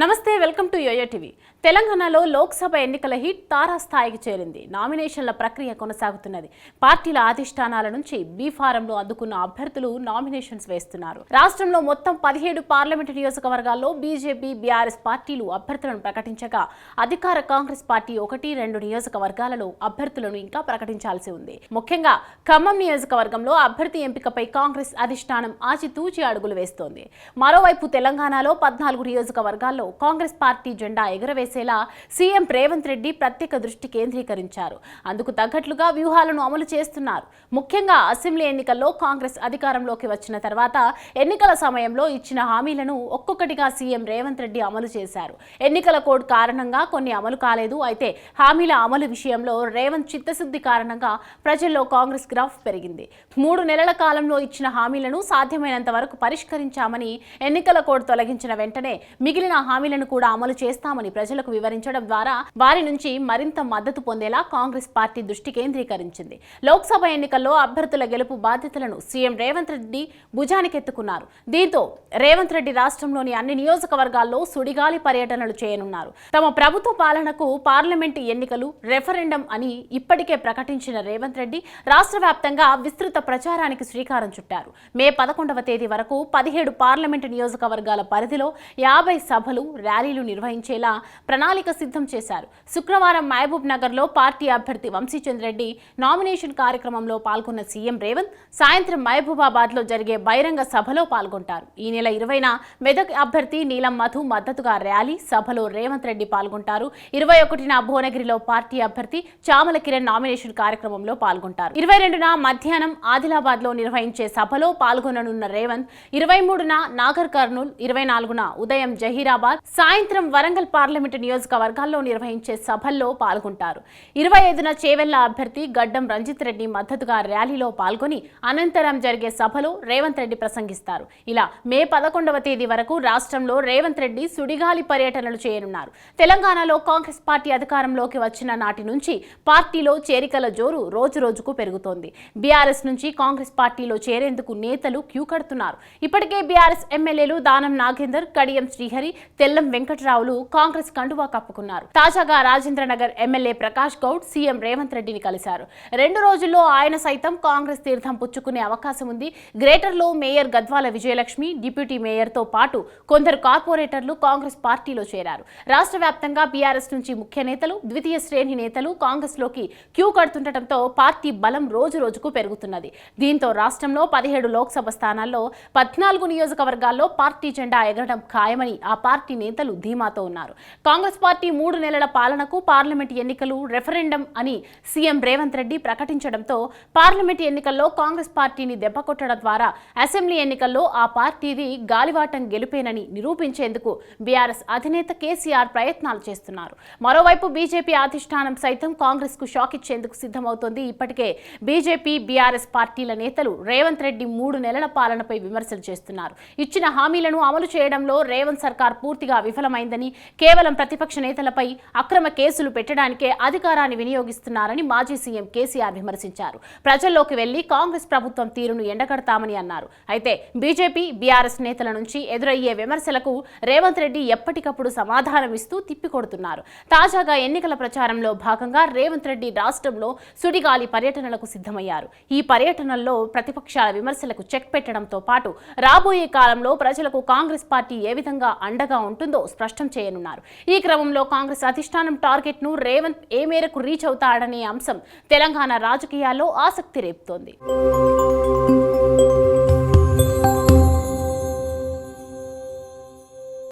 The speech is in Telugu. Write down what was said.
నమస్తే వెల్కమ్ టు యోయో టీవీ. తెలంగాణలో లోక్సభ ఎన్నికల హీట్ తారాస్థాయికి చేరింది. నామినేషన్ల ప్రక్రియ కొనసాగుతున్నది. పార్టీల అధిష్టానాల నుంచి బీ ఫారంలో అందుకున్న అభ్యర్థులు నామినేషన్స్ వేస్తున్నారు. రాష్ట్రంలో మొత్తం 17 పార్లమెంటు నియోజకవర్గాల్లో బీజేపీ, బీఆర్ఎస్ పార్టీలు అభ్యర్థులను ప్రకటించగా అధికార కాంగ్రెస్ పార్టీ 1-2 నియోజకవర్గాలలో అభ్యర్థులను ఇంకా ప్రకటించాల్సి ఉంది. ముఖ్యంగా ఖమ్మం నియోజకవర్గంలో అభ్యర్థి ఎంపికపై కాంగ్రెస్ అధిష్టానం ఆచితూచి అడుగులు వేస్తోంది. మరోవైపు తెలంగాణలో 14 నియోజకవర్గాల్లో కాంగ్రెస్ పార్టీ జెండా ఎగురవేసేలా సీఎం రేవంత్ రెడ్డి ప్రత్యేక దృష్టి కేంద్రీకరించారు. అందుకు తగ్గట్లుగా వ్యూహాలను అమలు చేస్తున్నారు. ముఖ్యంగా అసెంబ్లీ ఎన్నికల్లో కాంగ్రెస్ అధికారంలోకి వచ్చిన తర్వాత ఎన్నికల సమయంలో ఇచ్చిన హామీలను ఒక్కొక్కటిగా సీఎం రేవంత్ రెడ్డి అమలు చేశారు. ఎన్నికల కోడ్ కారణంగా కొన్ని అమలు కాలేదు. అయితే హామీల అమలు విషయంలో రేవంత్ చిత్తశుద్ధి కారణంగా ప్రజల్లో కాంగ్రెస్ గ్రాఫ్ పెరిగింది. 3 నెలల కాలంలో ఇచ్చిన హామీలను సాధ్యమైనంత వరకు పరిష్కరించామని, ఎన్నికల కోడ్ తొలగించిన వెంటనే మిగిలిన హామీలను కూడా అమలు చేస్తామని ప్రజలకు వివరించడం ద్వారా వారి నుంచి మరింత మద్దతు పొందేలా కాంగ్రెస్ పార్టీ దృష్టి కేంద్రీకరించింది. లోక్సభ ఎన్నికల్లో అభ్యర్థుల గెలుపు బాధ్యతలను సీఎం రేవంత్ రెడ్డి భుజానికెత్తుకున్నారు. దీంతో రేవంత్ రెడ్డి రాష్ట్రంలోని అన్ని నియోజకవర్గాల్లో సుడిగాలి పర్యటనలు చేయనున్నారు. తమ ప్రభుత్వ పాలనకు పార్లమెంటు ఎన్నికలు రెఫరెండం అని ఇప్పటికే ప్రకటించిన రేవంత్ రెడ్డి రాష్ట్ర వ్యాప్తంగా విస్తృత ప్రచారానికి శ్రీకారం చుట్టారు. మే 11వ తేదీ వరకు 17 పార్లమెంటు నియోజకవర్గాల పరిధిలో 50 సభలు, ర్యాలీలు నిర్వహించేలా ప్రణాళిక సిద్ధం చేశారు. శుక్రవారం మహబూబ్ నగర్లో పార్టీ అభ్యర్థి వంశీచంద్రెడ్డి నామినేషన్ కార్యక్రమంలో పాల్గొన్న సీఎం రేవంత్ సాయంత్రం మహబూబాబాద్లో జరిగే బహిరంగ సభలో పాల్గొంటారు. ఈ నెల 20న మెదక్ అభ్యర్థి నీలం మధు మద్దతుగా ర్యాలీ సభలో రేవంత్ రెడ్డి పాల్గొంటారు. 21న భువనగిరిలో పార్టీ అభ్యర్థి చామల కిరణ్ నామినేషన్ కార్యక్రమంలో పాల్గొంటారు. 22న మధ్యాహ్నం ఆదిలాబాద్లో నిర్వహించే సభలో పాల్గొననున్న రేవంత్ 23న నాగర్ కర్నూల్, 24న ఉదయం జహీరాబాద్, సాయంత్రం వరంగల్ పార్లమెంటు నియోజకవర్గాల్లో నిర్వహించే సభల్లో పాల్గొంటారు. 25న చేవెళ్ల అభ్యర్థి గడ్డం రంజిత్ రెడ్డి మద్దతుగా ర్యాలీలో పాల్గొని అనంతరం జరిగే సభలో రేవంత్ రెడ్డి ప్రసంగిస్తారు. ఇలా మే 11వ తేదీ వరకు రాష్ట్రంలో రేవంత్ రెడ్డి సుడిగాలి పర్యటనలు చేయనున్నారు. తెలంగాణలో కాంగ్రెస్ పార్టీ అధికారంలోకి వచ్చిన నాటి నుంచి పార్టీలో చేరికల జోరు రోజురోజుకు పెరుగుతోంది. బీఆర్ఎస్ నుంచి కాంగ్రెస్ పార్టీలో చేరేందుకు నేతలు క్యూ కడుతున్నారు. ఇప్పటికే బీఆర్ఎస్ ఎమ్మెల్యేలు దానం నాగేందర్, కడియం శ్రీహరి, తెల్లం వెంకట్రావులు కాంగ్రెస్ కండువా కప్పుకున్నారు. తాజాగా రాజేంద్రనగర్ ఎమ్మెల్యే ప్రకాష్ గౌడ్ సీఎం రేవంత్ రెడ్డిని కలిశారు. 2 రోజుల్లో ఆయన సైతం కాంగ్రెస్ తీర్థం పుచ్చుకునే అవకాశం ఉంది. గ్రేటర్లో మేయర్ గద్వాల విజయలక్ష్మి, డిప్యూటీ మేయర్తో పాటు కొందరు కార్పొరేటర్లు కాంగ్రెస్ పార్టీలో చేరారు. రాష్ట్ర వ్యాప్తంగా బీఆర్ఎస్ నుంచి ముఖ్య నేతలు, ద్వితీయ శ్రేణి నేతలు కాంగ్రెస్లోకి క్యూ కడుతుండటంతో పార్టీ బలం రోజురోజుకు పెరుగుతున్నది. దీంతో రాష్ట్రంలో 17 లోక్సభ స్థానాల్లో 14 నియోజకవర్గాల్లో పార్టీ జెండా ఎగరడం ఖాయమని ఆ పార్టీ నేతలు ధీమాతో ఉన్నారు. కాంగ్రెస్ పార్టీ 3 నెలల పాలనకు పార్లమెంట్ ఎన్నికలు రెఫరెండం అని సీఎం రేవంత్ రెడ్డి ప్రకటించడంతో పార్లమెంట్ ఎన్నికల్లో కాంగ్రెస్ పార్టీని దెబ్బకొట్టడం ద్వారా అసెంబ్లీ ఎన్నికల్లో ఆ పార్టీది గాలివాటం గెలుపేనని నిరూపించేందుకు బీఆర్ఎస్ అధినేత కేసీఆర్ ప్రయత్నాలు చేస్తున్నారు. మరోవైపు బీజేపీ అధిష్టానం సైతం కాంగ్రెస్ కు షాక్ ఇచ్చేందుకు సిద్ధమవుతోంది. ఇప్పటికే బీజేపీ, బీఆర్ఎస్ పార్టీల నేతలు రేవంత్ రెడ్డి 3 నెలల పాలనపై విమర్శలు చేస్తున్నారు. ఇచ్చిన హామీలను అమలు చేయడంలో రేవంత్ సర్కార్ పూర్తిగా విఫలమైందని, కేవలం ప్రతిపక్ష నేతలపై అక్రమ కేసులు పెట్టడానికే అధికారాన్ని వినియోగిస్తున్నారని మాజీ సీఎం కేసీఆర్ విమర్శించారు. ప్రజల్లోకి వెళ్లి కాంగ్రెస్ ప్రభుత్వం తీరును ఎండగడతామని అన్నారు. అయితే బీజేపీ, బీఆర్ఎస్ నేతల నుంచి ఎదురయ్యే విమర్శలకు రేవంత్ రెడ్డి ఎప్పటికప్పుడు సమాధానం ఇస్తూ తిప్పికొడుతున్నారు. తాజాగా ఎన్నికల ప్రచారంలో భాగంగా రేవంత్ రెడ్డి రాష్ట్రంలో సుడిగాలి పర్యటనలకు సిద్ధమయ్యారు. ఈ పర్యటనల్లో ప్రతిపక్షాల విమర్శలకు చెక్ పెట్టడంతో పాటు రాబోయే కాలంలో ప్రజలకు కాంగ్రెస్ పార్టీ ఏ విధంగా అండగా ఉంటుందో స్పష్టం చేయనున్నారు. ఈ క్రమంలో కాంగ్రెస్ అధిష్టానం టార్గెట్ ను రేవంత్ ఏ మేరకు రీచ్ అవుతాడనే అంశం తెలంగాణ రాజకీయాల్లో ఆసక్తి రేపుతోంది.